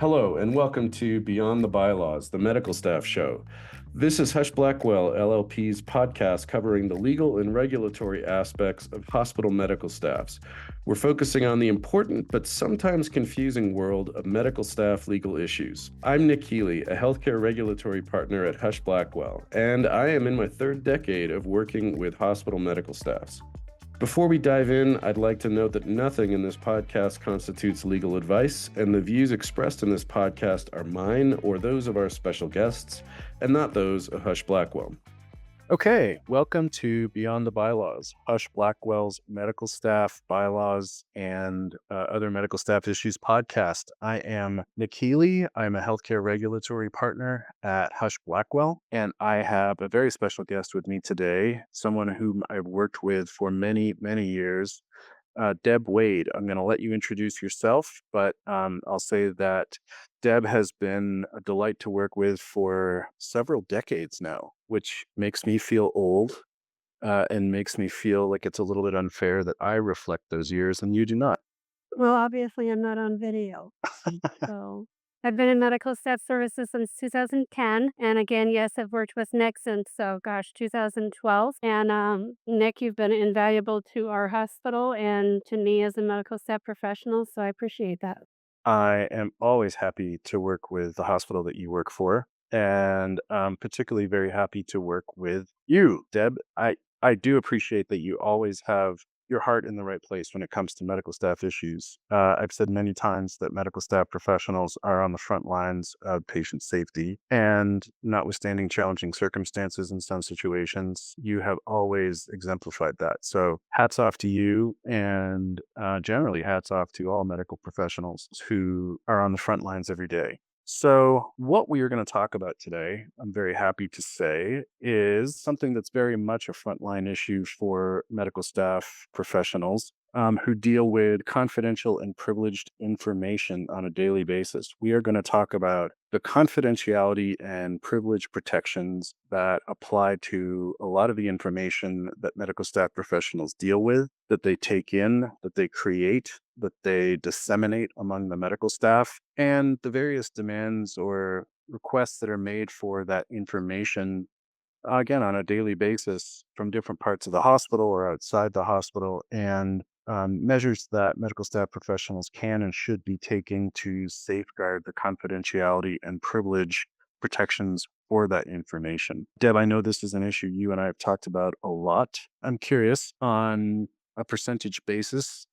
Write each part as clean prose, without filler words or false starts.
Hello, and welcome to Beyond the Bylaws, the medical staff show. This is Husch Blackwell, LLP's podcast covering the legal and regulatory aspects of hospital medical staffs. We're focusing on the important but sometimes confusing world of medical staff legal issues. I'm Nick Healey, a healthcare regulatory partner at Husch Blackwell, and I am in my third decade of working with hospital medical staffs. Before we dive in, I'd like to note that nothing in this podcast constitutes legal advice, and the views expressed in this podcast are mine or those of our special guests, and not those of Husch Blackwell. Okay, welcome to Beyond the Bylaws, Husch Blackwell's medical staff bylaws and other medical staff issues podcast. I am Nick Healey. I'm a healthcare regulatory partner at Husch Blackwell, and I have a very special guest with me today, someone whom I've worked with for many, many years. Deb Wade, I'm going to let you introduce yourself, but I'll say that Deb has been a delight to work with for several decades now, which makes me feel old and makes me feel like it's a little bit unfair that I reflect those years and you do not. Well, obviously, I'm not on video. So I've been in medical staff services since 2010. And again, yes, I've worked with Nick since, 2012. And Nick, you've been invaluable to our hospital and to me as a medical staff professional. So I appreciate that. I am always happy to work with the hospital that you work for, and I'm particularly very happy to work with you, Deb. I do appreciate that you always have your heart in the right place when it comes to medical staff issues. I've said many times that medical staff professionals are on the front lines of patient safety, and notwithstanding challenging circumstances in some situations, you have always exemplified that. So, hats off to you, and generally, hats off to all medical professionals who are on the front lines every day. So, what we are going to talk about today, I'm very happy to say, is something that's very much a frontline issue for medical staff professionals who deal with confidential and privileged information on a daily basis. We are going to talk about the confidentiality and privilege protections that apply to a lot of the information that medical staff professionals deal with, that they take in, that they create, that they disseminate among the medical staff, and the various demands or requests that are made for that information, again, on a daily basis from different parts of the hospital or outside the hospital, and measures that medical staff professionals can and should be taking to safeguard the confidentiality and privilege protections for that information. Deb, I know this is an issue you and I have talked about a lot. I'm curious, on a percentage basis,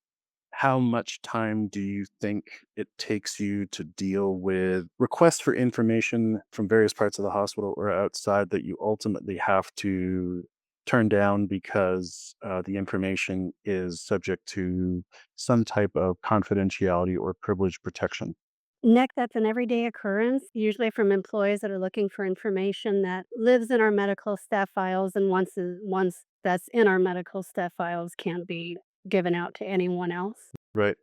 how much time do you think it takes you to deal with requests for information from various parts of the hospital or outside that you ultimately have to turn down because the information is subject to some type of confidentiality or privilege protection? Nick, that's an everyday occurrence, usually from employees that are looking for information that lives in our medical staff files. And once that's in our medical staff files, can't be given out to anyone else. Right.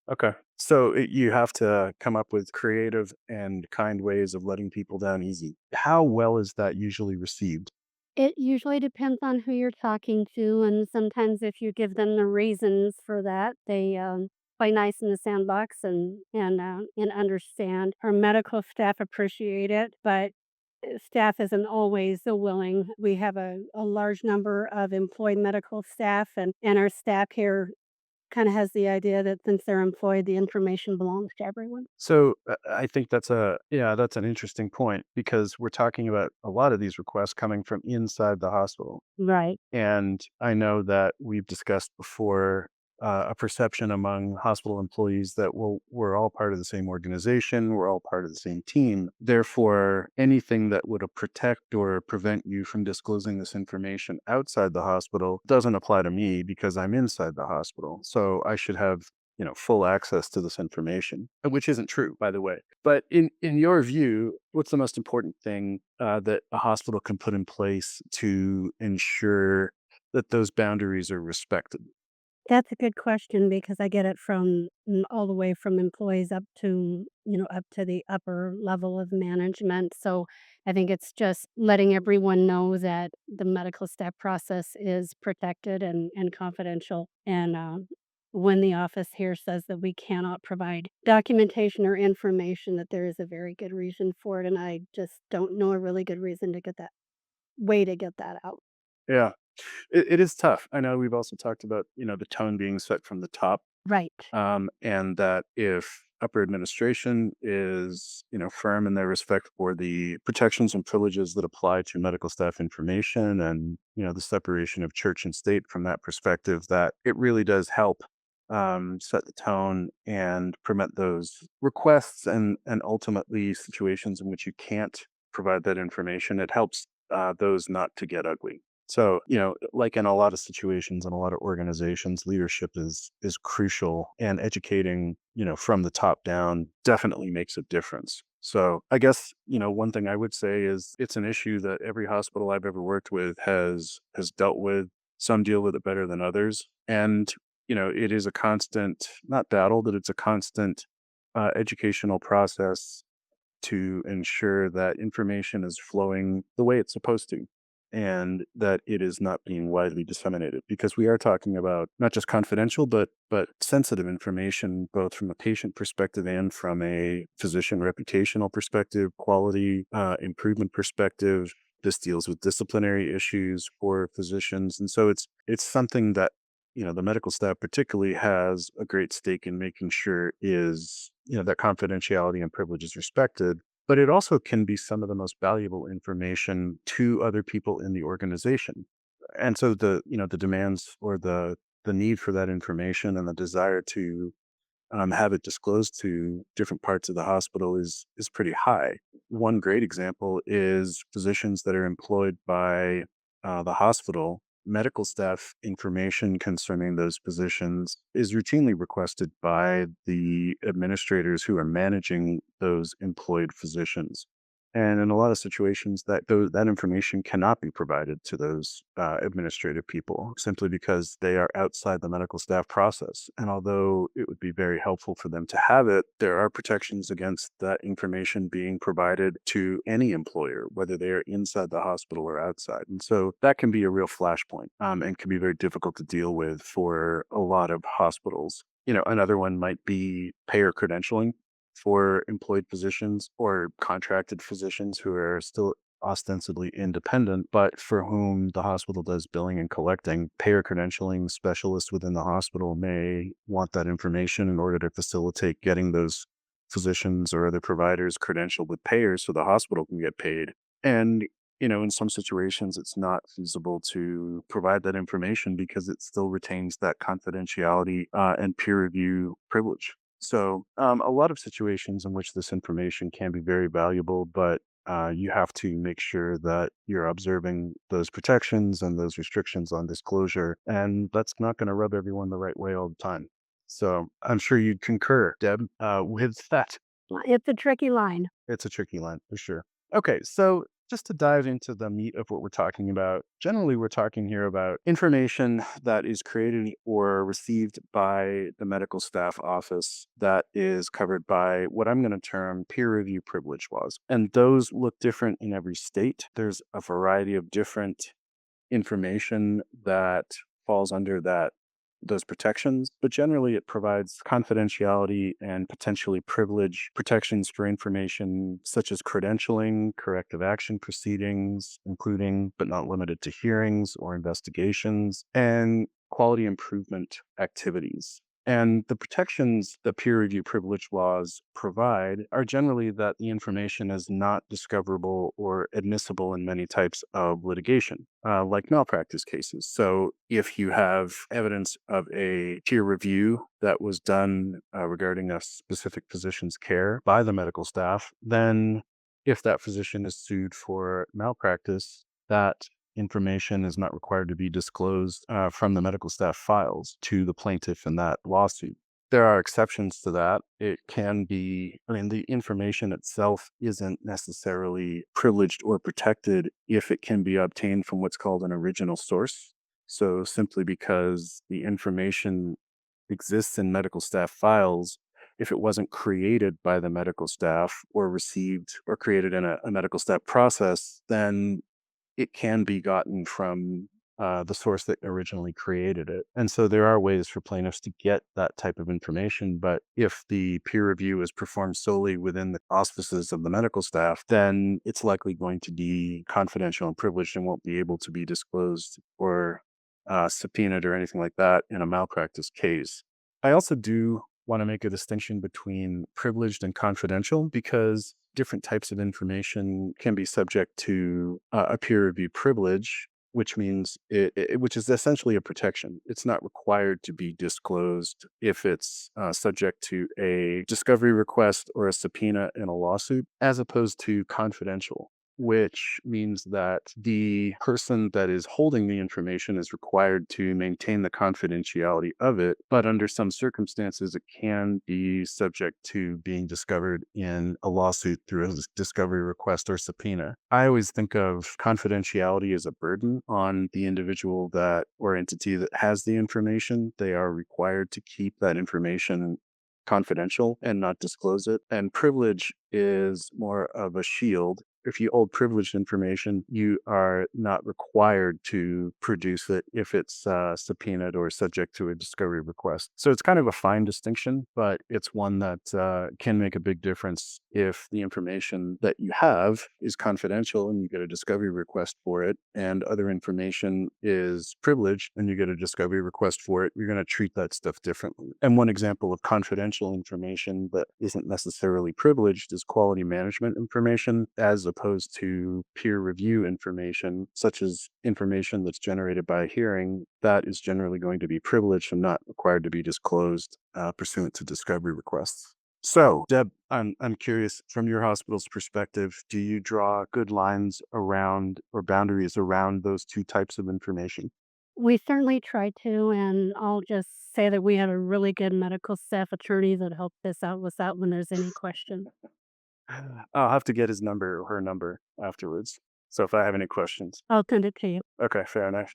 Okay. So you have to come up with creative and kind ways of letting people down easy. How well is that usually received? It usually depends on who you're talking to, and sometimes if you give them the reasons for that, they play nice in the sandbox and understand. Our medical staff appreciate it, but staff isn't always so willing. We have a large number of employed medical staff, and our staff here kind of has the idea that since they're employed, the information belongs to everyone. So I think that's an interesting point because we're talking about a lot of these requests coming from inside the hospital. Right. And I know that we've discussed before a perception among hospital employees that, well, we're all part of the same organization, we're all part of the same team. Therefore, anything that would protect or prevent you from disclosing this information outside the hospital doesn't apply to me because I'm inside the hospital. So I should have full access to this information, which isn't true, by the way. But in your view, what's the most important thing that a hospital can put in place to ensure that those boundaries are respected? That's a good question because I get it from all the way from employees up to, up to the upper level of management. So I think it's just letting everyone know that the medical staff process is protected and confidential. And when the office here says that we cannot provide documentation or information, that there is a very good reason for it, and I just don't know a really good reason to get that way to get that out. Yeah, it is tough. I know we've also talked about, the tone being set from the top. Right. And that if upper administration is, firm in their respect for the protections and privileges that apply to medical staff information and, the separation of church and state from that perspective, that it really does help set the tone and permit those requests and ultimately situations in which you can't provide that information. It helps those not to get ugly. So, like in a lot of situations and a lot of organizations, leadership is crucial, and educating, from the top down definitely makes a difference. So, I guess, one thing I would say is it's an issue that every hospital I've ever worked with has dealt with. Some deal with it better than others. And, it is a constant, not battle, but it's a constant educational process to ensure that information is flowing the way it's supposed to and that it is not being widely disseminated, because we are talking about not just confidential but sensitive information, both from a patient perspective and from a physician reputational perspective, quality improvement perspective. This deals with disciplinary issues for physicians, and so it's something that, the medical staff particularly has a great stake in making sure is, that confidentiality and privilege is respected. But it also can be some of the most valuable information to other people in the organization. And so the demands or the need for that information and the desire to have it disclosed to different parts of the hospital is pretty high. One great example is physicians that are employed by the hospital. Medical staff information concerning those positions is routinely requested by the administrators who are managing those employed physicians. And in a lot of situations, that information cannot be provided to those administrative people simply because they are outside the medical staff process. And although it would be very helpful for them to have it, there are protections against that information being provided to any employer, whether they are inside the hospital or outside. And so that can be a real flashpoint, and can be very difficult to deal with for a lot of hospitals. Another one might be payer credentialing for employed physicians or contracted physicians who are still ostensibly independent, but for whom the hospital does billing and collecting. Payer credentialing specialists within the hospital may want that information in order to facilitate getting those physicians or other providers credentialed with payers so the hospital can get paid. And in some situations, it's not feasible to provide that information because it still retains that confidentiality and peer review privilege. So, a lot of situations in which this information can be very valuable, but you have to make sure that you're observing those protections and those restrictions on disclosure. And that's not going to rub everyone the right way all the time. So, I'm sure you'd concur, Deb, with that. It's a tricky line. It's a tricky line for sure. Okay, so just to dive into the meat of what we're talking about, generally we're talking here about information that is created or received by the medical staff office that is covered by what I'm going to term peer review privilege laws. And those look different in every state. There's a variety of different information that falls under those protections, but generally it provides confidentiality and potentially privilege protections for information such as credentialing, corrective action proceedings, including but not limited to hearings or investigations, and quality improvement activities. And the protections that peer review privilege laws provide are generally that the information is not discoverable or admissible in many types of litigation, like malpractice cases. So, if you have evidence of a peer review that was done regarding a specific physician's care by the medical staff, then if that physician is sued for malpractice, that information is not required to be disclosed from the medical staff files to the plaintiff in that lawsuit. There are exceptions to that. It can be, the information itself isn't necessarily privileged or protected if it can be obtained from what's called an original source. So simply because the information exists in medical staff files, if it wasn't created by the medical staff or received or created in a medical staff process, then it can be gotten from the source that originally created it. And so there are ways for plaintiffs to get that type of information. But if the peer review is performed solely within the auspices of the medical staff, then it's likely going to be confidential and privileged and won't be able to be disclosed or subpoenaed or anything like that in a malpractice case. I also do want to make a distinction between privileged and confidential because different types of information can be subject to a peer review privilege, which means which is essentially a protection. It's not required to be disclosed if it's subject to a discovery request or a subpoena in a lawsuit, as opposed to confidential, which means that the person that is holding the information is required to maintain the confidentiality of it, but under some circumstances, it can be subject to being discovered in a lawsuit through a discovery request or subpoena. I always think of confidentiality as a burden on the individual that or entity that has the information. They are required to keep that information confidential and not disclose it. And privilege is more of a shield. If you hold privileged information, you are not required to produce it if it's subpoenaed or subject to a discovery request. So it's kind of a fine distinction, but it's one that can make a big difference if the information that you have is confidential and you get a discovery request for it, and other information is privileged and you get a discovery request for it. You're going to treat that stuff differently. And one example of confidential information that isn't necessarily privileged is quality management information, as opposed to peer review information, such as information that's generated by a hearing, that is generally going to be privileged and not required to be disclosed pursuant to discovery requests. So, Deb, I'm curious from your hospital's perspective, do you draw good lines around or boundaries around those two types of information? We certainly try to, and I'll just say that we have a really good medical staff attorney that helped us out with that when there's any question. I'll have to get his number or her number afterwards. So if I have any questions. I'll send it to you. Okay, fair enough.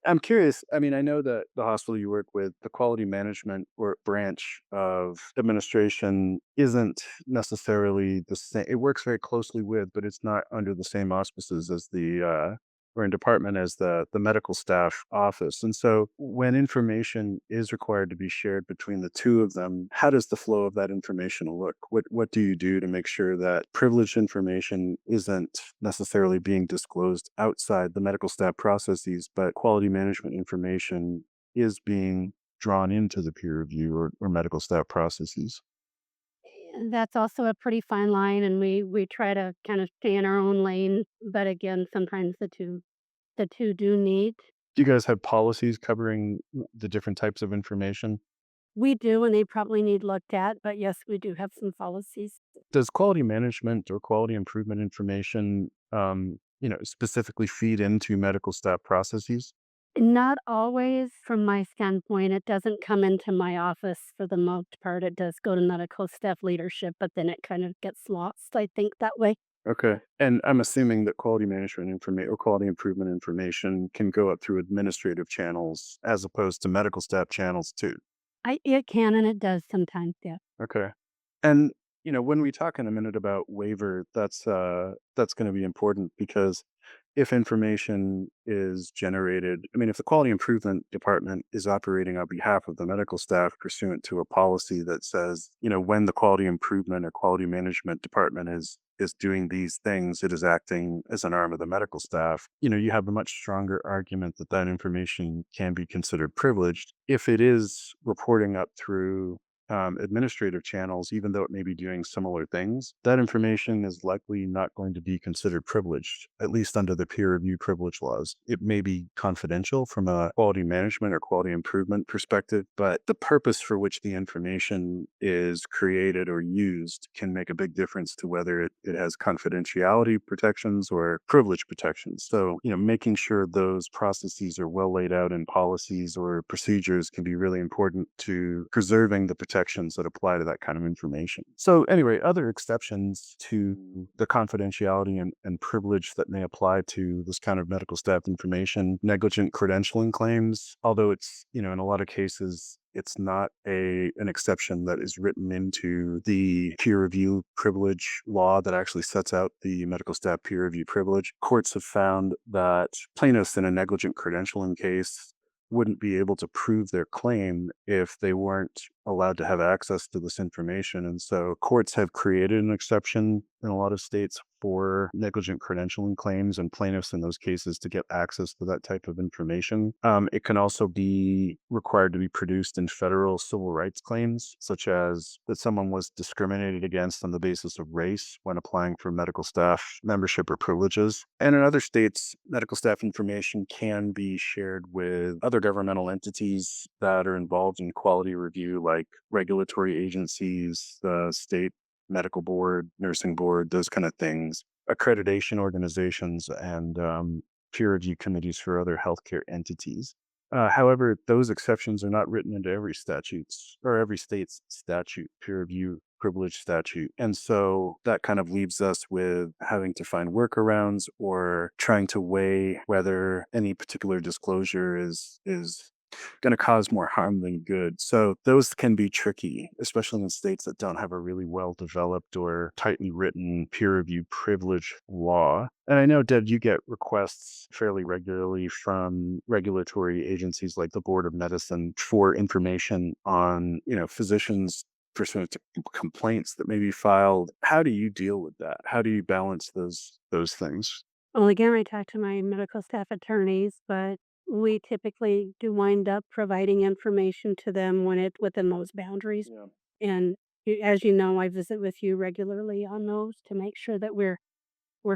I'm curious. I mean, I know that the hospital you work with, the quality management or branch of administration isn't necessarily the same. It works very closely with, but it's not under the same auspices as the or in department as the medical staff office. And so when information is required to be shared between the two of them, how does the flow of that information look? What do you do to make sure that privileged information isn't necessarily being disclosed outside the medical staff processes, but quality management information is being drawn into the peer review or medical staff processes? That's also a pretty fine line, and we try to kind of stay in our own lane, but again, sometimes the two do meet. Do you guys have policies covering the different types of information? We do, and they probably need looked at, but yes, we do have some policies. Does quality management or quality improvement information, specifically feed into medical staff processes? Not always from my standpoint. It doesn't come into my office for the most part. It does go to medical staff leadership, but then it kind of gets lost, I think, that way. Okay. And I'm assuming that quality management information or quality improvement information can go up through administrative channels as opposed to medical staff channels too. It can and it does sometimes, yeah. Okay. And when we talk in a minute about waiver, that's going to be important because if information is generated, I mean, if the quality improvement department is operating on behalf of the medical staff pursuant to a policy that says, when the quality improvement or quality management department is doing these things, it is acting as an arm of the medical staff. You have a much stronger argument that that information can be considered privileged if it is reporting up through administrative channels, even though it may be doing similar things. That information is likely not going to be considered privileged, at least under the peer review privilege laws. It may be confidential from a quality management or quality improvement perspective, but the purpose for which the information is created or used can make a big difference to whether it has confidentiality protections or privilege protections. So, making sure those processes are well laid out in policies or procedures can be really important to preserving the protections that apply to that kind of information. So anyway, other exceptions to the confidentiality and privilege that may apply to this kind of medical staff information, negligent credentialing claims, although it's, in a lot of cases, It's not an exception that is written into the peer review privilege law that actually sets out the medical staff peer review privilege. Courts have found that plaintiffs in a negligent credentialing case wouldn't be able to prove their claim if they weren't allowed to have access to this information. And so courts have created an exception in a lot of states for negligent credentialing claims and plaintiffs in those cases to get access to that type of information. It can also be required to be produced in federal civil rights claims, such as that someone was discriminated against on the basis of race when applying for medical staff membership or privileges. And in other states, medical staff information can be shared with other governmental entities that are involved in quality review, like regulatory agencies, the state medical board, nursing board, those kind of things, accreditation organizations, and peer review committees for other healthcare entities. However, those exceptions are not written into every statutes or every state's statute, peer review privilege statute. And so that kind of leaves us with having to find workarounds or trying to weigh whether any particular disclosure is going to cause more harm than good. So those can be tricky, especially in states that don't have a really well developed or tightly written peer review privilege law. And I know, Deb, you get requests fairly regularly from regulatory agencies like the Board of Medicine for information on, physicians pursuant to complaints that may be filed. How do you deal with that? How do you balance those things? Well, again, I talk to my medical staff attorneys, but we typically do wind up providing information to them when it within those boundaries. Yeah. And as you know, I visit with you regularly on those to make sure that we're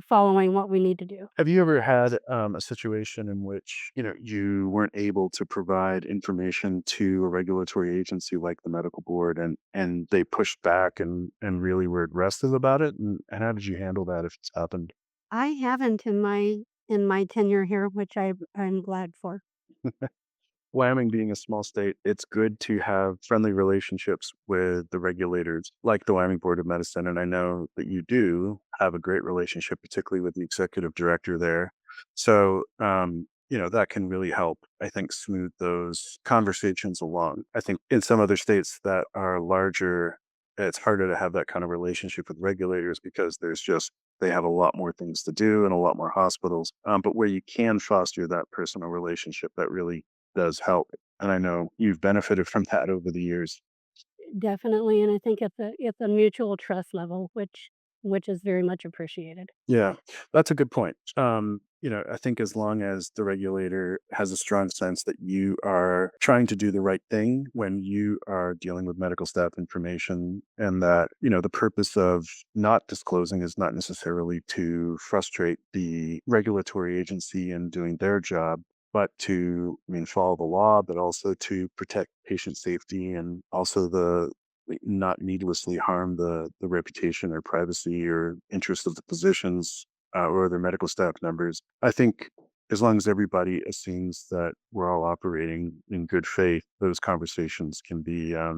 following what we need to do. Have you ever had a situation in which you weren't able to provide information to a regulatory agency like the medical board, and they pushed back and really were aggressive about it? And how did you handle that if it's happened? I haven't in my tenure here, which I'm glad for. Wyoming being a small state, it's good to have friendly relationships with the regulators, like the Wyoming Board of Medicine. And I know that you do have a great relationship, particularly with the executive director there. So, that can really help, I think, smooth those conversations along. I think in some other states that are larger, it's harder to have that kind of relationship with regulators because they have a lot more things to do and a lot more hospitals. But where you can foster that personal relationship, that really does help. And I know you've benefited from that over the years. Definitely, and I think it's a mutual trust level, which is very much appreciated. Yeah, that's a good point. I think as long as the regulator has a strong sense that you are trying to do the right thing when you are dealing with medical staff information, and that, the purpose of not disclosing is not necessarily to frustrate the regulatory agency in doing their job, but to, follow the law, but also to protect patient safety and also not needlessly harm the reputation or privacy or interest of the physicians or their medical staff members. I think as long as everybody assumes that we're all operating in good faith, those conversations can be a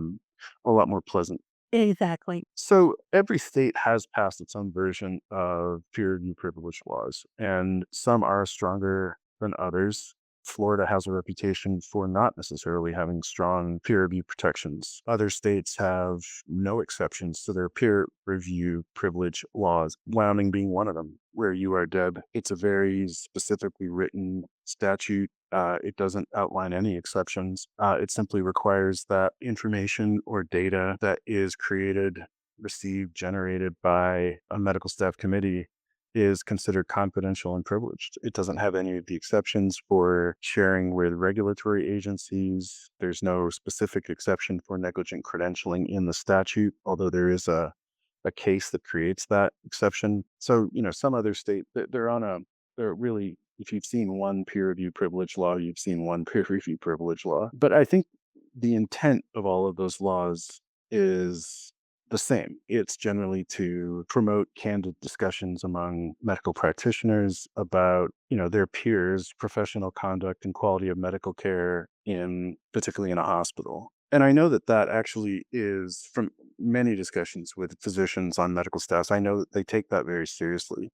lot more pleasant. Exactly. So every state has passed its own version of peer review privilege laws, and some are stronger than others. Florida has a reputation for not necessarily having strong peer review protections. Other states have no exceptions to their peer review privilege laws, Wyoming being one of them. Where you are, Deb, it's a very specifically written statute. It doesn't outline any exceptions. It simply requires that information or data that is created, received, generated by a medical staff committee is considered confidential and privileged. It doesn't have any of the exceptions for sharing with regulatory agencies. There's no specific exception for negligent credentialing in the statute, although there is a case that creates that exception. So, some other state, they're really, if you've seen one peer review privilege law, you've seen one peer review privilege law. But I think the intent of all of those laws is the same. It's generally to promote candid discussions among medical practitioners about, their peers, professional conduct and quality of medical care particularly in a hospital. And I know that that actually is from many discussions with physicians on medical staffs. I know that they take that very seriously.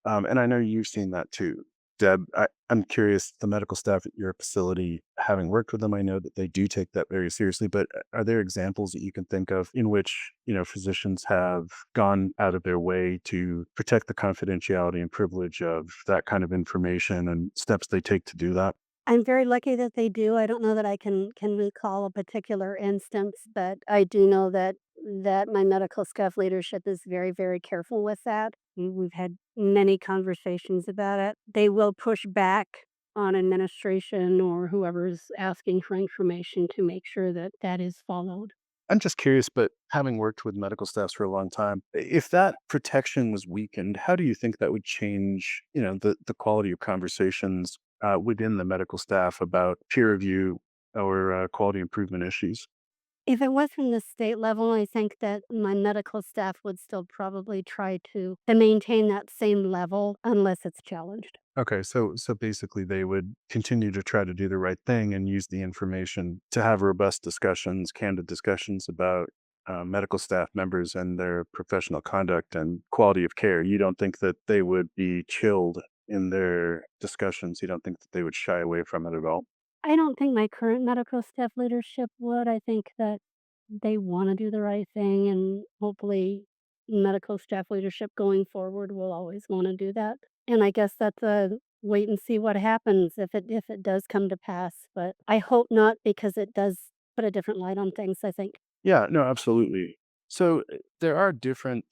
And I know you've seen that too. Deb, I'm curious, the medical staff at your facility, having worked with them, I know that they do take that very seriously, but are there examples that you can think of in which, physicians have gone out of their way to protect the confidentiality and privilege of that kind of information and steps they take to do that? I'm very lucky that they do. I don't know that I can recall a particular instance, but I do know that my medical staff leadership is very, very careful with that. We've had many conversations about it. They will push back on administration or whoever's asking for information to make sure that that is followed. I'm just curious, but having worked with medical staffs for a long time, if that protection was weakened, how do you think that would change, the quality of conversations within the medical staff about peer review or quality improvement issues? If it was from the state level, I think that my medical staff would still probably try to maintain that same level unless it's challenged. Okay, so basically they would continue to try to do the right thing and use the information to have robust discussions, candid discussions about medical staff members and their professional conduct and quality of care. You don't think that they would be chilled in their discussions. You don't think that they would shy away from it at all. I don't think my current medical staff leadership would. I think that they wanna do the right thing, and hopefully medical staff leadership going forward will always wanna do that. And I guess that's a wait and see what happens if it does come to pass, but I hope not because it does put a different light on things, I think. Yeah, no, absolutely. So there are different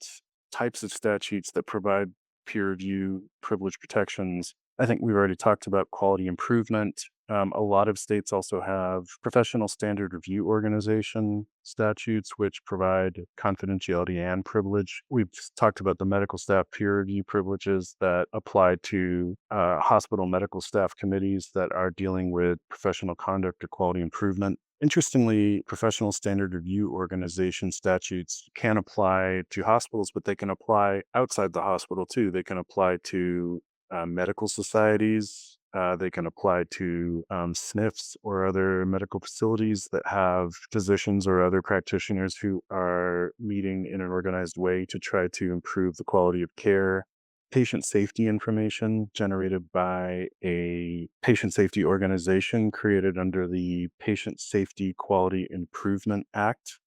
types of statutes that provide peer review privilege protections. I think we've already talked about quality improvement. A lot of states also have professional standard review organization statutes, which provide confidentiality and privilege. We've talked about the medical staff peer review privileges that apply to hospital medical staff committees that are dealing with professional conduct or quality improvement. Interestingly, professional standard review organization statutes can apply to hospitals, but they can apply outside the hospital too. They can apply to medical societies. They can apply to SNFs or other medical facilities that have physicians or other practitioners who are meeting in an organized way to try to improve the quality of care. Patient safety information generated by a patient safety organization created under the Patient Safety Quality Improvement Act,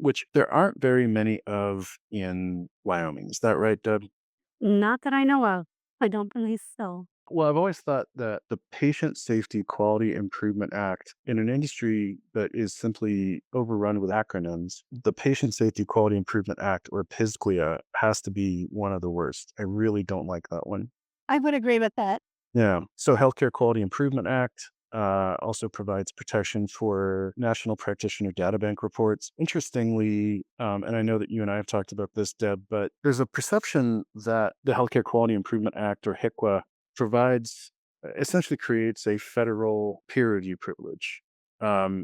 which there aren't very many of in Wyoming. Is that right, Deb? Not that I know of. I don't believe so. Well, I've always thought that the Patient Safety Quality Improvement Act, in an industry that is simply overrun with acronyms, the Patient Safety Quality Improvement Act, or PISQUIA, has to be one of the worst. I really don't like that one. I would agree with that. Yeah. So, Healthcare Quality Improvement Act also provides protection for National Practitioner Data Bank reports. Interestingly, and I know that you and I have talked about this, Deb, but there's a perception that the Healthcare Quality Improvement Act, or HICWA, provides essentially creates a federal peer review privilege,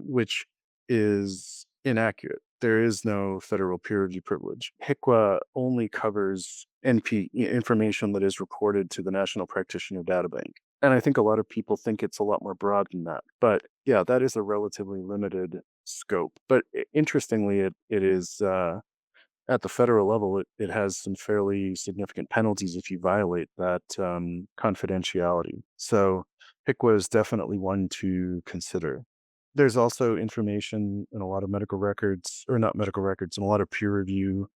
which is inaccurate. There is no federal peer review privilege. HICWA only covers information that is reported to the National Practitioner Data Bank. And I think a lot of people think it's a lot more broad than that. But yeah, that is a relatively limited scope. But interestingly, it is at the federal level, it has some fairly significant penalties if you violate that confidentiality. So HICWA is definitely one to consider. There's also information in a lot of medical records, or not medical records, in a lot of peer review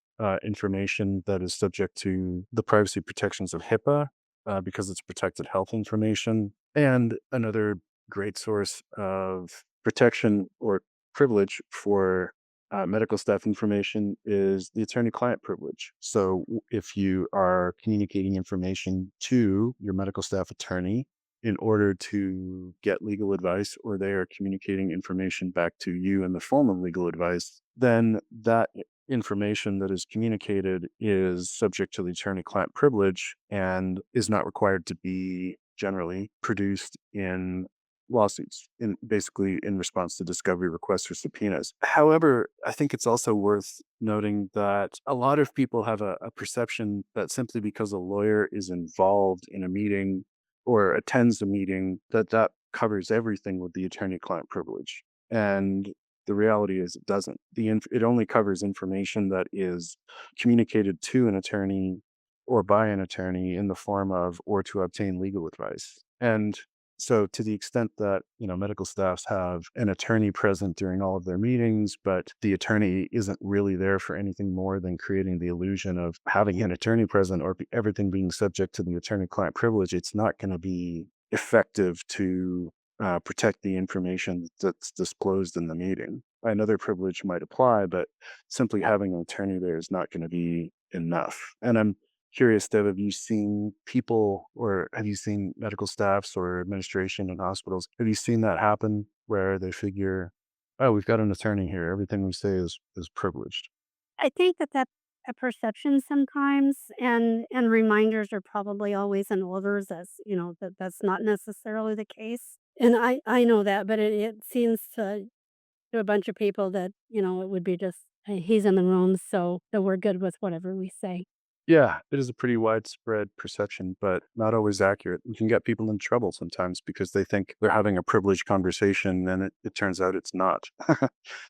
information that is subject to the privacy protections of HIPAA because it's protected health information. And another great source of protection or privilege for medical staff information is the attorney-client privilege. So if you are communicating information to your medical staff attorney in order to get legal advice, or they are communicating information back to you in the form of legal advice, then that information that is communicated is subject to the attorney-client privilege and is not required to be generally produced in lawsuits, in basically in response to discovery requests or subpoenas. However, I think it's also worth noting that a lot of people have a perception that simply because a lawyer is involved in a meeting or attends a meeting, that covers everything with the attorney-client privilege. And the reality is it doesn't. It only covers information that is communicated to an attorney or by an attorney in the form of or to obtain legal advice. And so to the extent that, medical staffs have an attorney present during all of their meetings, but the attorney isn't really there for anything more than creating the illusion of having an attorney present or everything being subject to the attorney-client privilege, it's not going to be effective to protect the information that's disclosed in the meeting. Another privilege might apply, but simply having an attorney there is not going to be enough. And I'm curious, Deb, have you seen people or have you seen medical staffs or administration in hospitals? Have you seen that happen where they figure, oh, we've got an attorney here. Everything we say is privileged. I think that that's a perception sometimes, and reminders are probably always in orders, as that that's not necessarily the case. And I know that, but it seems to a bunch of people that it would be just, "Hey, he's in the room, so we're good with whatever we say." Yeah, it is a pretty widespread perception, but not always accurate. You can get people in trouble sometimes because they think they're having a privileged conversation and it turns out it's not.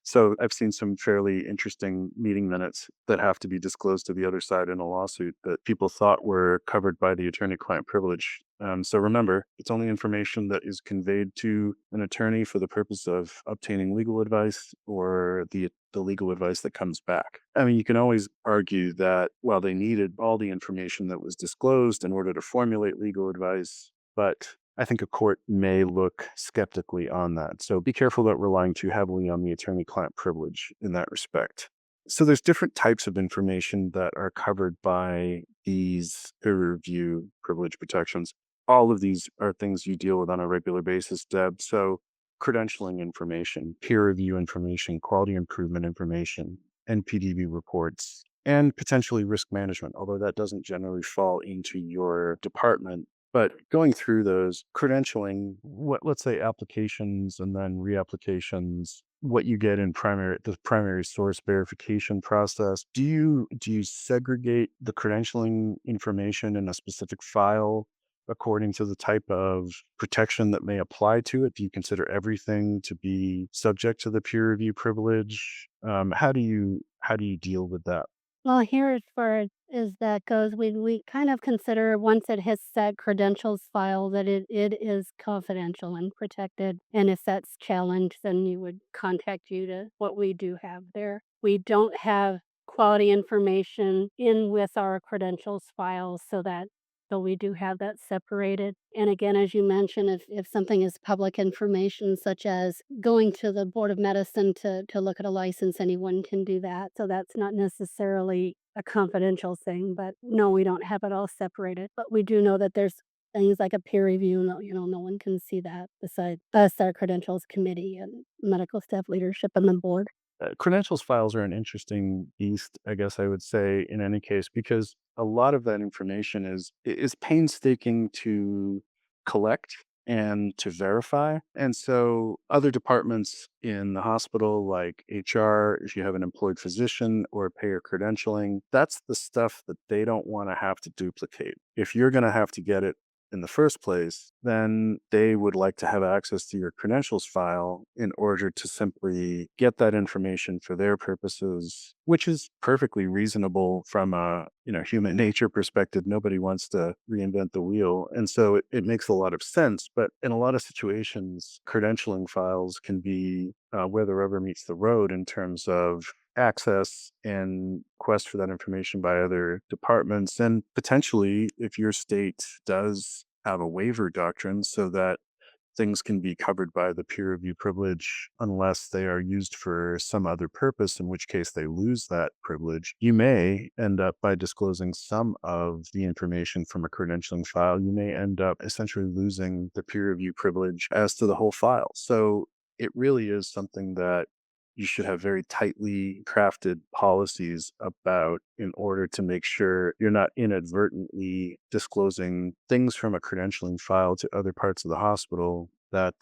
So I've seen some fairly interesting meeting minutes that have to be disclosed to the other side in a lawsuit that people thought were covered by the attorney client privilege. So remember, it's only information that is conveyed to an attorney for the purpose of obtaining legal advice or the legal advice that comes back. I mean, you can always argue that, well, they needed all the information that was disclosed in order to formulate legal advice, but I think a court may look skeptically on that. So be careful about relying too heavily on the attorney-client privilege in that respect. So there's different types of information that are covered by these peer review privilege protections. All of these are things you deal with on a regular basis, Deb. So credentialing information, peer review information, quality improvement information, NPDB reports, and potentially risk management, although that doesn't generally fall into your department. But going through those credentialing, let's say applications and then reapplications, what you get in the primary source verification process. Do you segregate the credentialing information in a specific file according to the type of protection that may apply to it? Do you consider everything to be subject to the peer review privilege? How do you deal with that? Well, here as far as that goes, we kind of consider once it hits that credentials file that it is confidential and protected. And if that's challenged, then you would contact you to what we do have there. We don't have quality information in with our credentials files so we do have that separated. And again, as you mentioned, if something is public information, such as going to the Board of Medicine to look at a license, anyone can do that. So that's not necessarily a confidential thing, but no, we don't have it all separated. But we do know that there's things like a peer review, no, no one can see that besides us, our credentials committee and medical staff leadership and the board. Credentials files are an interesting beast, I guess I would say, in any case, because a lot of that information is painstaking to collect and to verify. And so other departments in the hospital, like HR, if you have an employed physician or payer credentialing, that's the stuff that they don't want to have to duplicate. If you're going to have to get it in the first place, then they would like to have access to your credentials file in order to simply get that information for their purposes, which is perfectly reasonable from a human nature perspective. Nobody wants to reinvent the wheel. And so it makes a lot of sense. But in a lot of situations, credentialing files can be where the rubber meets the road in terms of access and quest for that information by other departments. And potentially, if your state does have a waiver doctrine so that things can be covered by the peer review privilege unless they are used for some other purpose, in which case they lose that privilege. You may end up by disclosing some of the information from a credentialing file, you may end up essentially losing the peer review privilege as to the whole file. So it really is something that you should have very tightly crafted policies about in order to make sure you're not inadvertently disclosing things from a credentialing file to other parts of the hospital that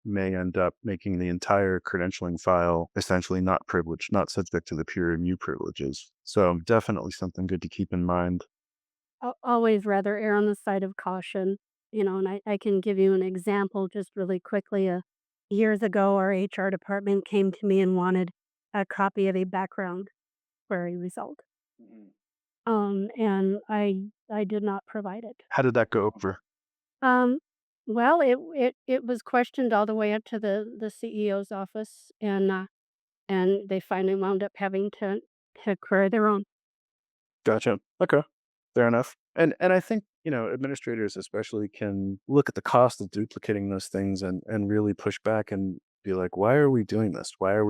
may end up making the entire credentialing file essentially not privileged, not subject to the peer review privileges. So definitely something good to keep in mind. Always rather err on the side of caution, and I can give you an example just really quickly. Years ago, our HR department came to me and wanted a copy of a background query result. and I did not provide it. How did that go over? Um, well, it was questioned all the way up to the CEO's office, and they finally wound up having to create their own. Gotcha. Okay. Fair enough. And I think, administrators especially can look at the cost of duplicating those things and really push back and be like, why are we doing this? Why are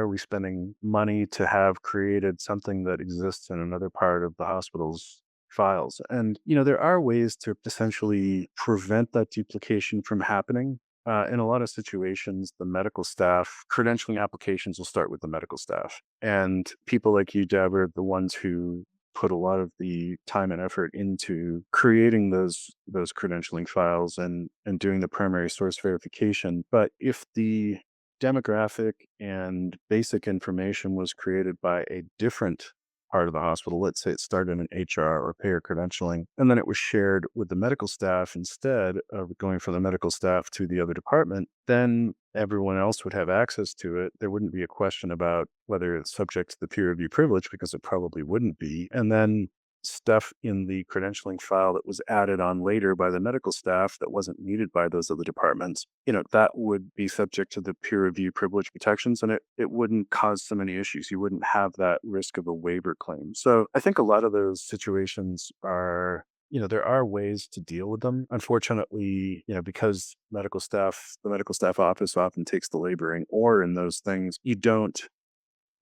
we spending money to have created something that exists in another part of the hospital's files? And, there are ways to essentially prevent that duplication from happening. In a lot of situations, the medical staff credentialing applications will start with the medical staff. And people like you, Deb, are the ones who put a lot of the time and effort into creating those credentialing files and doing the primary source verification. But if the demographic and basic information was created by a different part of the hospital, let's say it started in HR or payer credentialing, and then it was shared with the medical staff instead of going from the medical staff to the other department, then everyone else would have access to it. There wouldn't be a question about whether it's subject to the peer review privilege because it probably wouldn't be. And then stuff in the credentialing file that was added on later by the medical staff that wasn't needed by those other departments, that would be subject to the peer review privilege protections, and it wouldn't cause so many issues. You wouldn't have that risk of a waiver claim. So I think a lot of those situations are, there are ways to deal with them. Unfortunately, because the medical staff office often takes the laboring or in those things, you don't,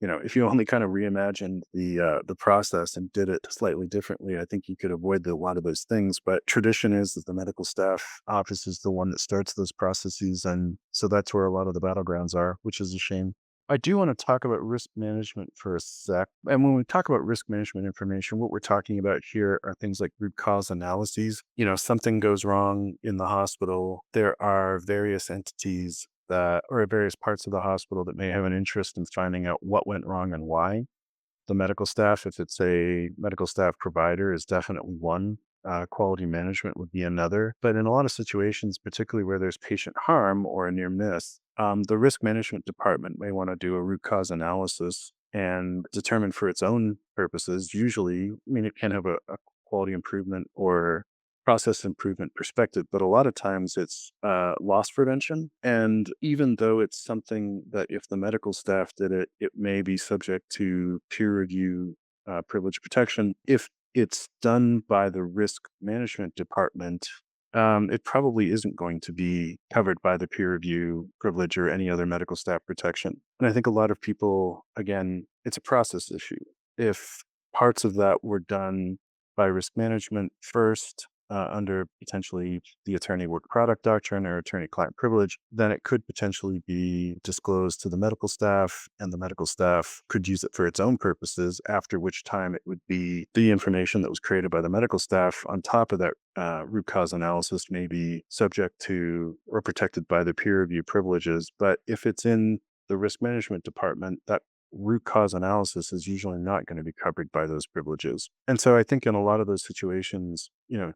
if you only kind of reimagined the process and did it slightly differently, I think you could avoid a lot of those things. But tradition is that the medical staff office is the one that starts those processes, and so that's where a lot of the battlegrounds are, which is a shame. I do want to talk about risk management for a sec. And when we talk about risk management information, what we're talking about here are things like root cause analyses. Something goes wrong in the hospital. There are various entities that, or various parts of the hospital that may have an interest in finding out what went wrong and why. The medical staff, if it's a medical staff provider, is definitely one. Quality management would be another. But in a lot of situations, particularly where there's patient harm or a near miss, the risk management department may want to do a root cause analysis and determine for its own purposes. Usually, it can have a quality improvement or process improvement perspective, but a lot of times it's loss prevention. And even though it's something that if the medical staff did it, it may be subject to peer review privilege protection. If it's done by the risk management department, it probably isn't going to be covered by the peer review privilege or any other medical staff protection. And I think a lot of people, again, it's a process issue. If parts of that were done by risk management first, under potentially the attorney work product doctrine or attorney client privilege, then it could potentially be disclosed to the medical staff, and the medical staff could use it for its own purposes, after which time it would be the information that was created by the medical staff on top of that root cause analysis may be subject to or protected by the peer review privileges. But if it's in the risk management department, that root cause analysis is usually not going to be covered by those privileges. And so I think in a lot of those situations,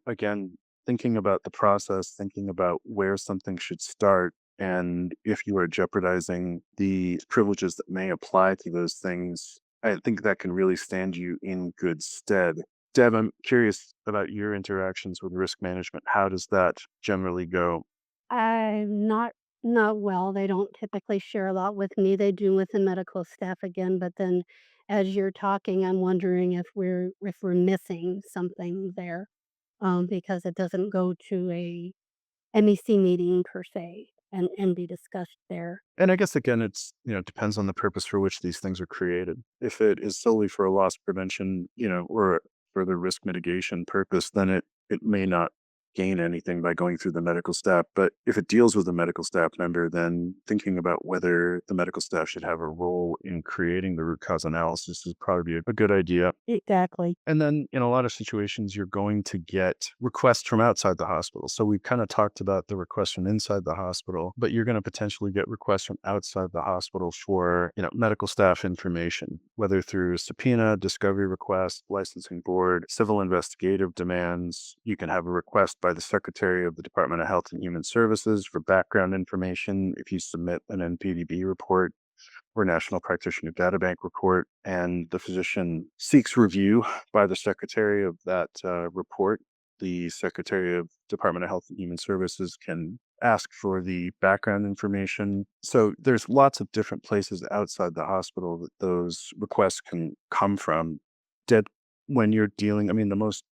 again, thinking about the process, thinking about where something should start, and if you are jeopardizing the privileges that may apply to those things, I think that can really stand you in good stead. Deb, I'm curious about your interactions with risk management. How does that generally go? I'm not well, they don't typically share a lot with me, they do with the medical staff again, but then as you're talking, I'm wondering if we're missing something there, because it doesn't go to a MEC meeting per se and be discussed there. And I guess again, it's, depends on the purpose for which these things are created. If it is solely for a loss prevention, or for the risk mitigation purpose, then it may not gain anything by going through the medical staff. But if it deals with a medical staff member, then thinking about whether the medical staff should have a role in creating the root cause analysis is probably a good idea. Exactly. And then in a lot of situations, you're going to get requests from outside the hospital. So we've kind of talked about the requests from inside the hospital, but you're going to potentially get requests from outside the hospital for, medical staff information, whether through subpoena, discovery request, licensing board, civil investigative demands. You can have a request by the Secretary of the Department of Health and Human Services for background information if you submit an NPDB report. or National Practitioner Data Bank report, and the physician seeks review by the secretary of that report. The Secretary of Department of Health and Human Services can ask for the background information. So there's lots of different places outside the hospital that those requests can come from. Did when you're dealing, I mean, the most,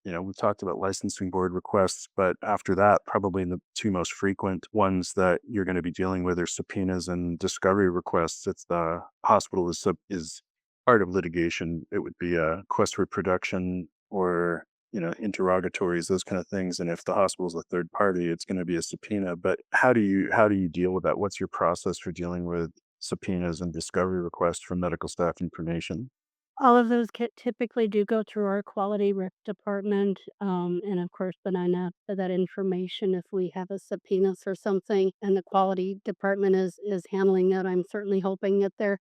we've talked about licensing board requests, but after that, probably the two most frequent ones that you're going to be dealing with are subpoenas and discovery requests. It's the hospital is part of litigation. It would be a request for production or interrogatories, those kind of things. And if the hospital is a third party, it's going to be a subpoena. But how do you deal with that? What's your process for dealing with subpoenas and discovery requests for medical staff information? All of those typically do go through our quality rep department, and of course, then I know that information if we have a subpoena for something and the quality department is handling that. I'm certainly hoping that they're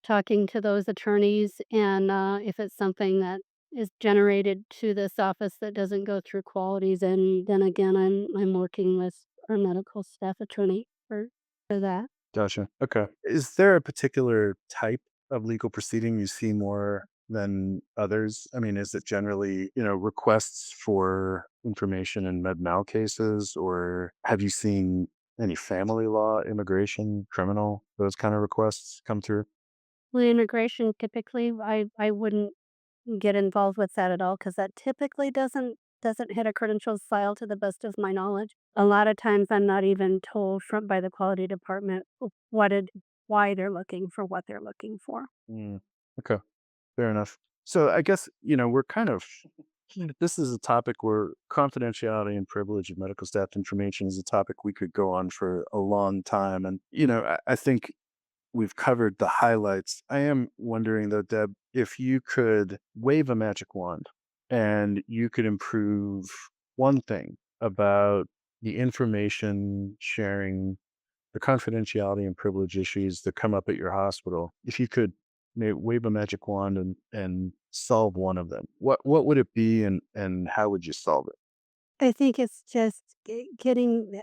talking to those attorneys, and if it's something that is generated to this office that doesn't go through quality, then again, I'm working with our medical staff attorney for that. Gotcha. Okay. Is there a particular type of legal proceeding you see more than others? I mean, is it generally, requests for information in med mal cases, or have you seen any family law, immigration, criminal, those kind of requests come through? With immigration, typically, I wouldn't get involved with that at all because that typically doesn't hit a credentials file to the best of my knowledge. A lot of times, I'm not even told from by the quality department why they're looking for what they're looking for. Mm, okay. Fair enough. So I guess, we're kind of, this is a topic where confidentiality and privilege of medical staff information is a topic we could go on for a long time. And, I think we've covered the highlights. I am wondering though, Deb, if you could wave a magic wand and you could improve one thing about the information sharing, the confidentiality and privilege issues that come up at your hospital, if you could wave a magic wand and solve one of them, what would it be, and how would you solve it? I think it's just getting,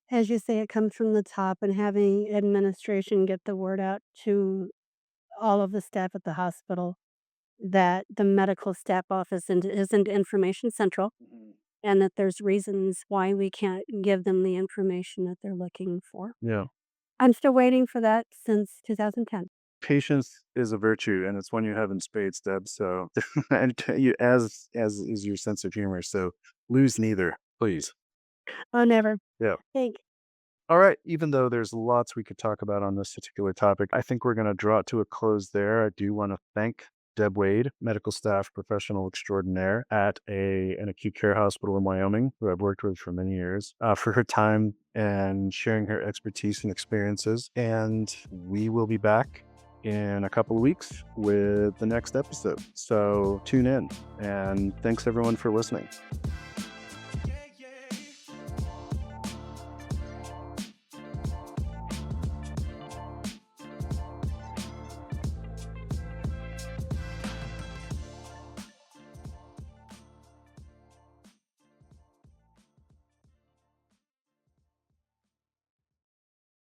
as you say, it comes from the top and having administration get the word out to all of the staff at the hospital that the medical staff office isn't information central Mhm. and that there's reasons why we can't give them the information that they're looking for. Yeah. I'm still waiting for that since 2010. Patience is a virtue, and it's one you have in spades, Deb. So, and you, as is your sense of humor. So, lose neither, please. Oh, never. Yeah. Thank All right. Even though there's lots we could talk about on this particular topic, I think we're going to draw it to a close there. I do want to thank Deb Wade, medical staff professional extraordinaire at an acute care hospital in Wyoming, who I've worked with for many years, for her time and sharing her expertise and experiences. And we will be back in a couple of weeks with the next episode. So tune in, and thanks everyone for listening.